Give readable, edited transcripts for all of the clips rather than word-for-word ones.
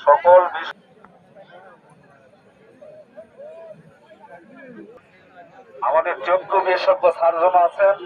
সকল আমাদের যোগ্য বিশেষজ্ঞ সার্জন আছেন।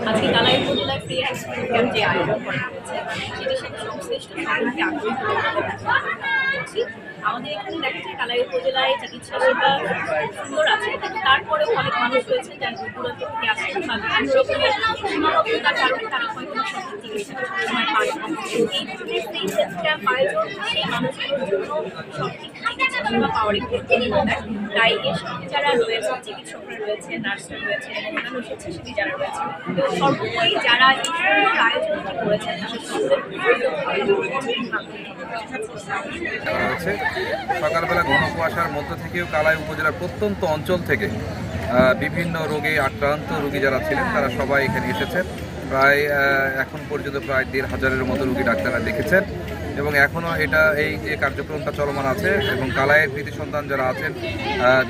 আজকে কালাই উপজেলায় ফ্রি আইসক্রিম ক্যাম্প যে আয়োজন করা হয়েছে সেটির সাথে সংশ্লিষ্ট সকলকে আগ্রহী করছি। আমাদের এখানে দেখা যায় কালাই উপজেলায় চিকিৎসা সেবা সুন্দর আছে, কিন্তু তারপরেও অনেক মানুষ রয়েছে যারা দূরান্ত থেকে আসছেন বা বিভিন্ন রকমের সীমাবদ্ধতার কারণে তারা হয়তো সঠিক চিকিৎসা সময় পায় না। এই ধরনের ফ্রি হেলথ ক্যাম্প আয়োজন সেই মানুষগুলোর জন্য সঠিক চিকিৎসা সেবা পাওয়ার একটু সুবিধা দেয়। তাই এর সঙ্গে যারা রয়েছে, চিকিৎসকরা রয়েছে, নার্সরা রয়েছে এবং অন্যান্য স্বেচ্ছাসেবী যারা রয়েছে, সর্বোপরি যারা এই সুন্দর আয়োজনটি করেছেন তাদের রয়েছে। সকালবেলা ঘন কুয়াশার মধ্য থেকেও কালাই উপজেলার প্রত্যন্ত অঞ্চল থেকে বিভিন্ন রোগে আক্রান্ত রোগী যারা ছিলেন তারা সবাই এখানে এসেছেন। প্রায় এখন পর্যন্ত প্রায় ১,৫০০-এর মতো রোগী ডাক্তাররা দেখেছেন এবং এখনও এই যে কার্যক্রমটা চলমান আছে এবং কালাইয়ের কৃতি সন্তান যারা আছেন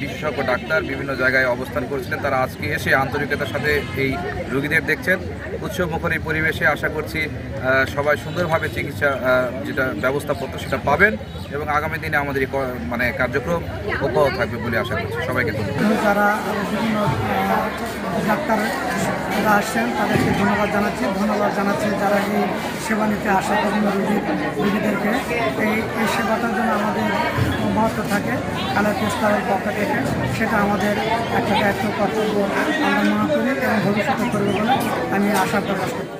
বিশেষজ্ঞ ডাক্তার বিভিন্ন জায়গায় অবস্থান করছিলেন, তারা আজকে এসে আন্তরিকতার সাথে এই রোগীদের দেখছেন। উৎসবমুখর এই পরিবেশে আশা করছি সবাই সুন্দরভাবে চিকিৎসা যেটা ব্যবস্থাপত্র সেটা পাবেন এবং আগামী দিনে আমাদের এই কার্যক্রম অব্যাহত থাকবে বলে আশা করছি। সবাইকে ধন্যবাদ। যারা বিভিন্ন ডাক্তার আসছেন তাদেরকে ধন্যবাদ জানাচ্ছি যারা এই সেবা নিতে আসে বিভিন্ন রোগীদেরকে এই সেবাটার জন্য আমাদের অব্যাহত থাকে কালাই প্রেস ক্লাবের পক্ষ থেকে। সেটা আমাদের একটা দায়িত্ব কর্তব্য আমরা মনে করি এবং ভবিষ্যতে করবে বলে আমি আশা প্রকাশ করি।